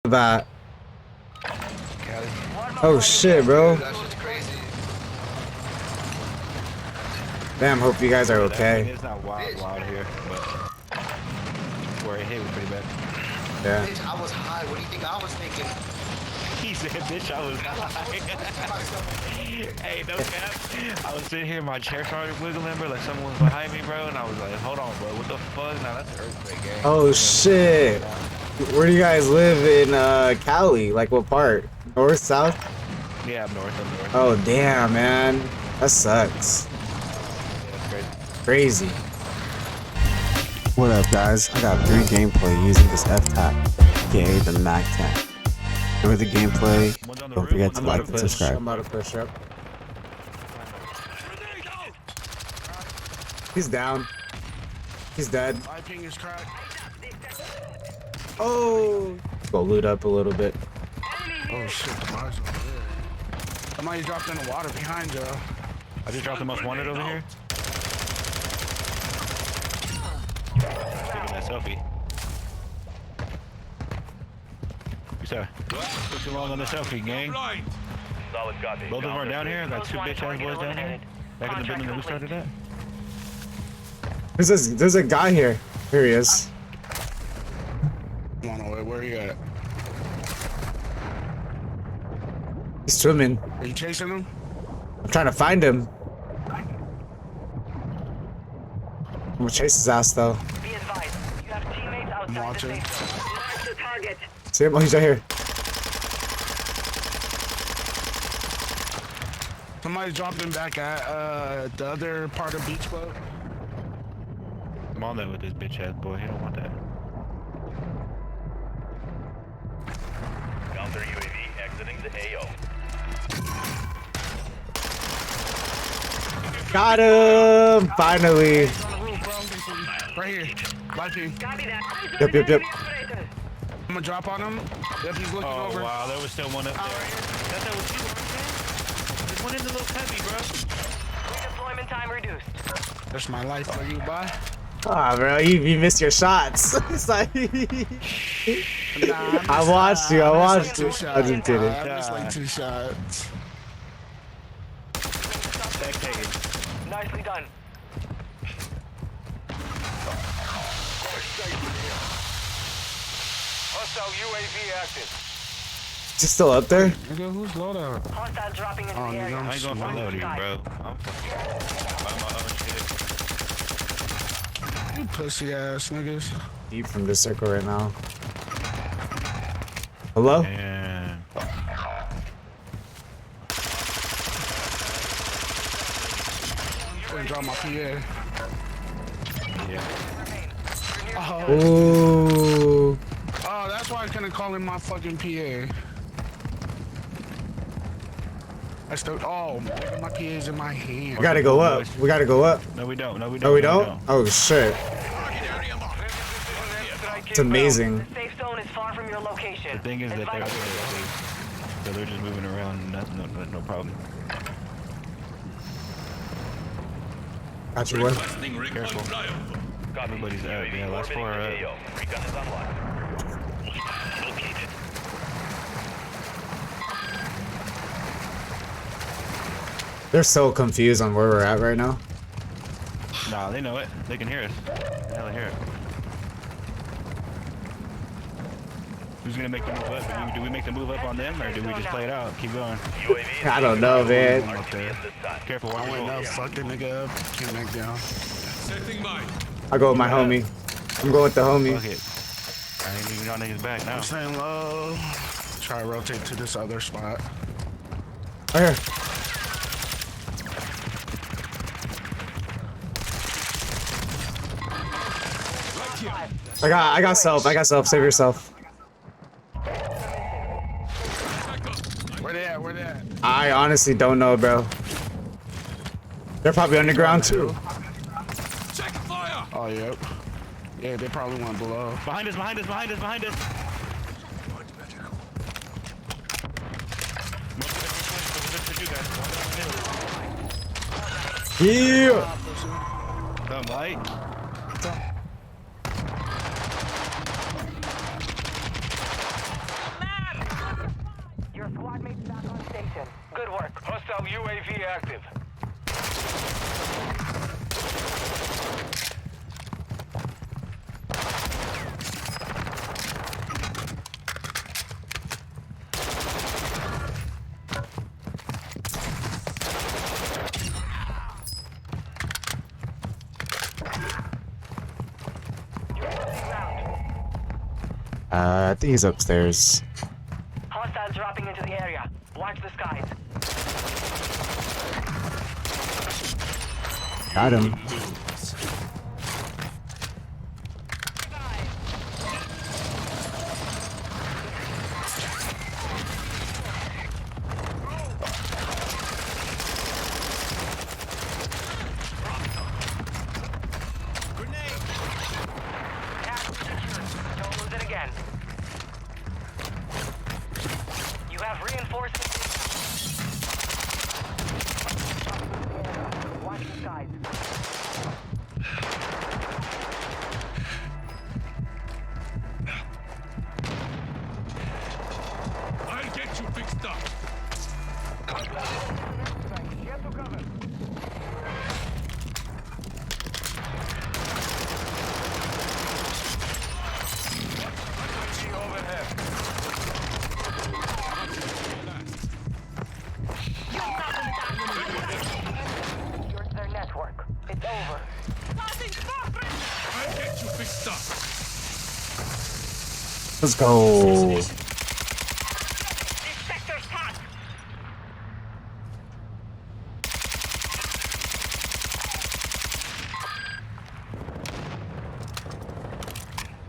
About. Cali. Oh shit, bro. That shit's crazy. Damn, hope you guys are okay. It's not wild here, but where it hit was pretty bad. Yeah. Bitch, I was high. What do you think I was thinking? He said, bitch, I was high. Hey, no cap. I was sitting here, my chair started wiggling, bro, like someone was behind me, bro, and I was like, hold on, bro, what the fuck? Nah, that's an earthquake, gang. Oh shit. Where do you guys live in Cali? Like what part? North, south? Yeah, up north. Oh damn, man. That sucks. Yeah, it's crazy. Crazy. What up, guys? I got 3 gameplay using this FTAC, aka the MAC-10. Enjoy the gameplay. Don't forget to like and subscribe. I'm about to push up. He's down. He's dead. My ping is cracked. Oh! Go loot up a little bit. Oh shit, the bar's over there. Somebody dropped in the water behind you. I just dropped the most wanted over here. Taking that selfie. You said, took too long on the selfie, gang. Both of them are down here. I got 2 bitch ass boys down here. Back in the building that we started at. There's a guy here. Here he is. Come on, away. Where are you at? He's swimming. Are you chasing him? I'm trying to find him. I'm gonna chase his ass though. Be advised, you have teammates I'm outside the watching. safe zone. Mark the target. See him? Oh, he's right here. Somebody dropped him back at the other part of beach boat. I'm on that with this bitch ass boy. He don't want that. Counter UAV exiting the AO. Got him! Finally. On the roof, bro. Right here. Light ping. Copy that. Yep. I'm gonna drop on him. Yep, he's looking Oh, over. wow. There was still one up there. That was you, right? There's one in the little heavy, bro. Redeployment time reduced. That's my life for you, bye. Ah, bro, you missed your shots. It's like I watched you. I just did it. I missed like 2 shots. Spectating. Nicely done. Hostile UAV active. Is he still up there? Nigga, who's loadout? Hostile dropping into Oh, the nigga, area. I'm I ain't gonna slow. follow you, bro. I'm fucking on my own shit. You pussy ass niggas. Deep from this circle right now. Hello? And Gonna drop my PA. yeah. Oh, Ooh. oh, that's why I couldn't call him my fucking PA. I still, oh, my PA's in my hand. We gotta go up. We gotta go up. No, we don't. No, we don't? Oh, shit. It's amazing. The safe zone is far from your location. The thing is that Advise- they're just moving around. No problem. Got you, boy. Careful. Everybody's out. Yeah, last 4 are out. AO. Recon is unlocked. Located. They're so confused on where we're at right now. Nah, they know it. They can hear us. The hell, they hear it. Who's gonna make the move up? Do we make the move up on them, or do we just play it out? Keep going. UAV I don't know, man. Careful, watch I your went roll. up, fucked the nigga up, came back down. I'll go with my homie. I'm going with the homie. Fuck it. I ain't leaving y'all niggas back now. I'm staying low. Try to rotate to this other spot. Right here. I got self. Save yourself. Where they at? Where they at? I honestly don't know, bro. They're probably underground too. Oh, yep. Yeah, they probably went below. Behind us. Yeah. Come light. active. I think he's upstairs. Hostiles dropping into the area. Watch the skies. Got him. Don't lose it again. You have reinforcements. Watch the skies. I'll get you fixed up. Get to cover. Their network. It's over. I'll get you fixed up. Let's go. Sector's hot.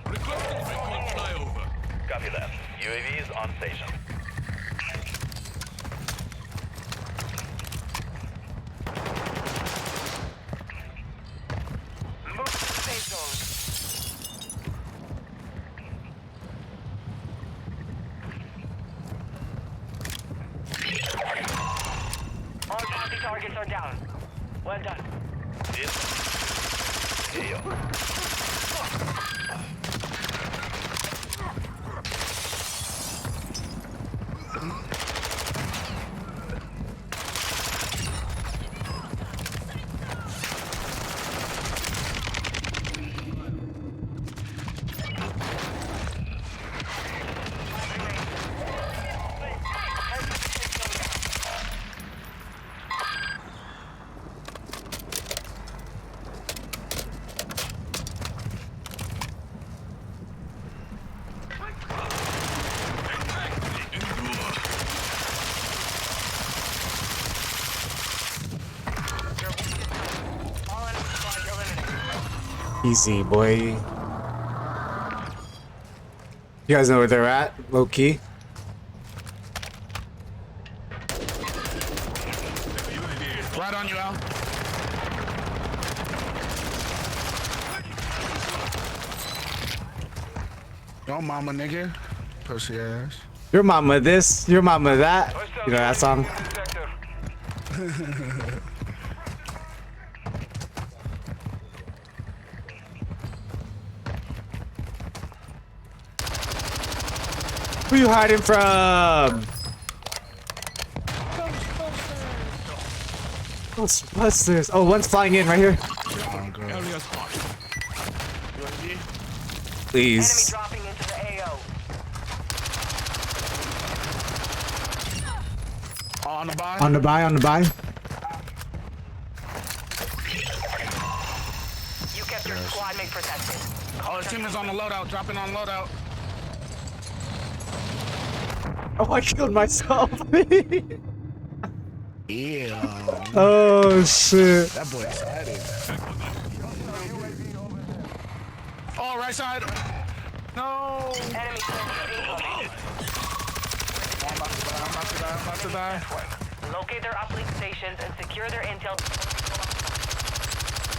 Requesting recon flyover. Copy that. UAV is on station. Move to the safe zone. All bounty targets are down. Well done. All enemy squads eliminated. Easy, boy. You guys know where they're at? Low key. Right on you, Al. Yo, mama, nigga. Pussy ass. Your mama this, your mama that. You know that song? Who you hiding from? Ghostbusters. Oh, one's flying in right here. Area spot. Enemy Please. dropping into the AO. On the buy. On the buy, on the buy. You kept your squad mate protected. Oh, the team is on the loadout. Dropping on loadout. Oh, I killed myself. Yeah. Oh, shit. That boy excited. Oh, right side. No. Enemy incoming. I'm about to die. Locate their uplink stations and secure their intel.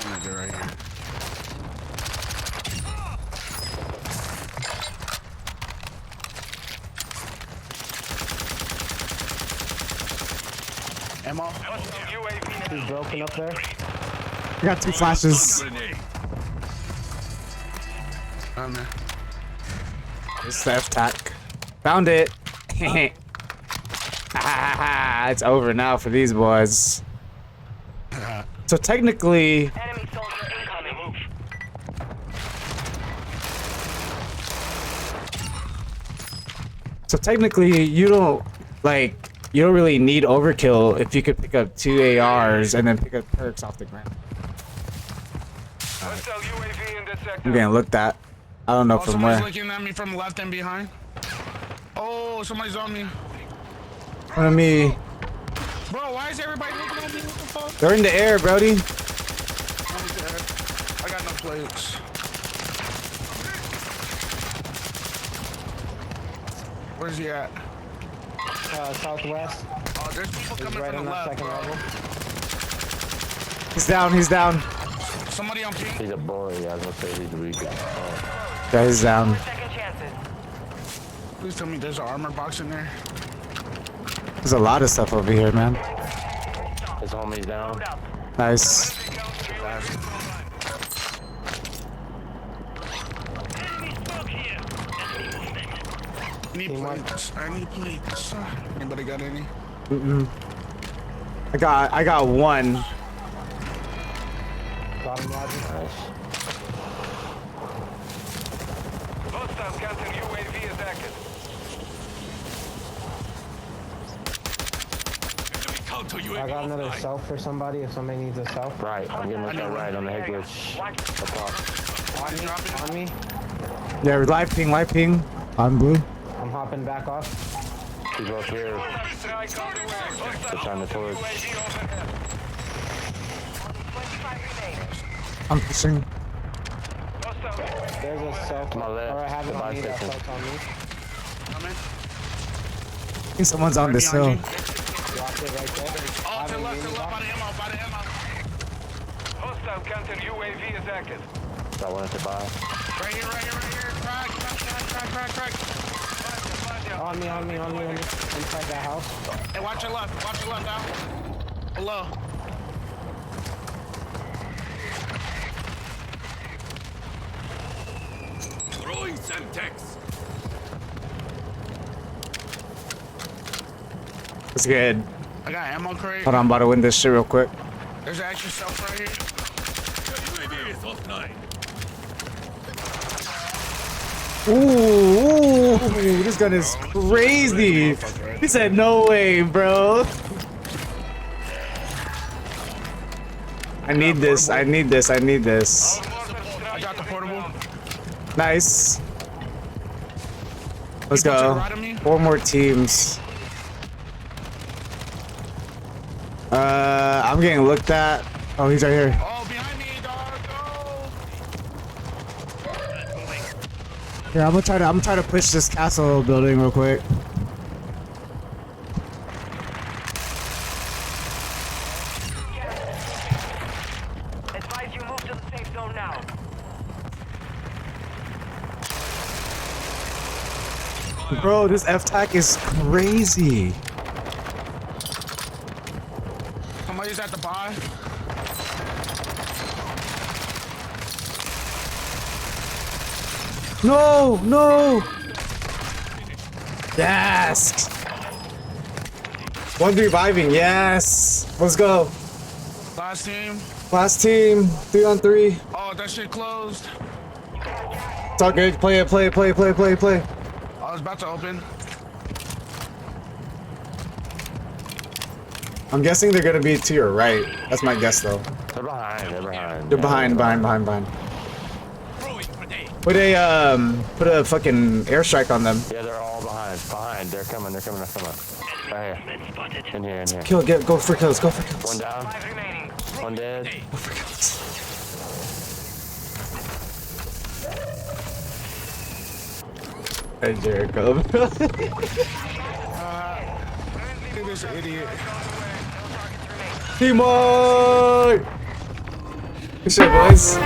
Nigga right here. Ammo. He's broken up there. I got 2 flashes. Grenade. Oh, man. It's the FTAC. Found it. It's over now for these boys. So technically, Enemy soldier incoming. you don't really need overkill if you could pick up 2 ARs and then pick up perks off the ground. Hostile UAV in this sector. I'm getting looked at. I don't know Oh, from somebody's where. looking at me from left and behind. Oh, somebody's on me. One of me. Bro, why is everybody looking at me? What the fuck? They're in the air, Brody. I'm dead. I got no plates. Where's he at? Southwest. Oh, there's people He's coming right from on the that left, second bro. level. He's down. He's down. Somebody on pink. He's a boy. I was gonna say he's weak. Yeah, he's down. Second chances. Please tell me there's an armor box in there. There's a lot of stuff over here, man. His homie's down. Load up. Nice. I need plates. I need plates. Anybody got any? I got one. Got him, Roger. Nice. Hostile counter UAV is active. I got another self for somebody if somebody needs a self. Right. I'm getting with that right on the head glitch. On me. Yeah, live ping. On blue. I'm hopping back off. He's up here. They're trying to torch. 25 remain. I'm pushing. There's a self. To my left, Or I have it the on me. That bicycle. self's on me. I think someone's on this hill. Dropped it right there. Oh, to the left, by the ammo, by the ammo. Hostile counter UAV is active. So I wanted to buy. Right here. Crack. On me. Inside that house. Hey, watch your left out. Below. Throwing Semtex. It's good. I got ammo crate. Hold on, I'm about to win this shit real quick. There's an extra self right here. UAV is offline. Ooh, this gun is crazy. He said, no way, bro. I need this. I got the portable. Nice. Let's People to the go. right of me. 4 more teams. I'm getting looked at. Oh, he's right here. Oh, behind me, dog. Go. Yeah, I'm gonna try to push this castle building real quick. Advise you move to the safe zone now. Bro, this FTAC is crazy. Somebody's at the bar. No. Yes. One reviving. Yes. Let's go. Last team. Last team. 3 on 3. Oh, that shit closed. It's all good. Play it. I was about to open. I'm guessing they're gonna be to your right. That's my guess, though. They're behind. They're behind. Throwing grenade. Put a fucking airstrike on them. Yeah, they're all behind. They're coming. Right here. In here. Go for kills. One down. 5 remaining. One dead. Hey, Jericho. This idiot. Teamwork! Good shit, boys.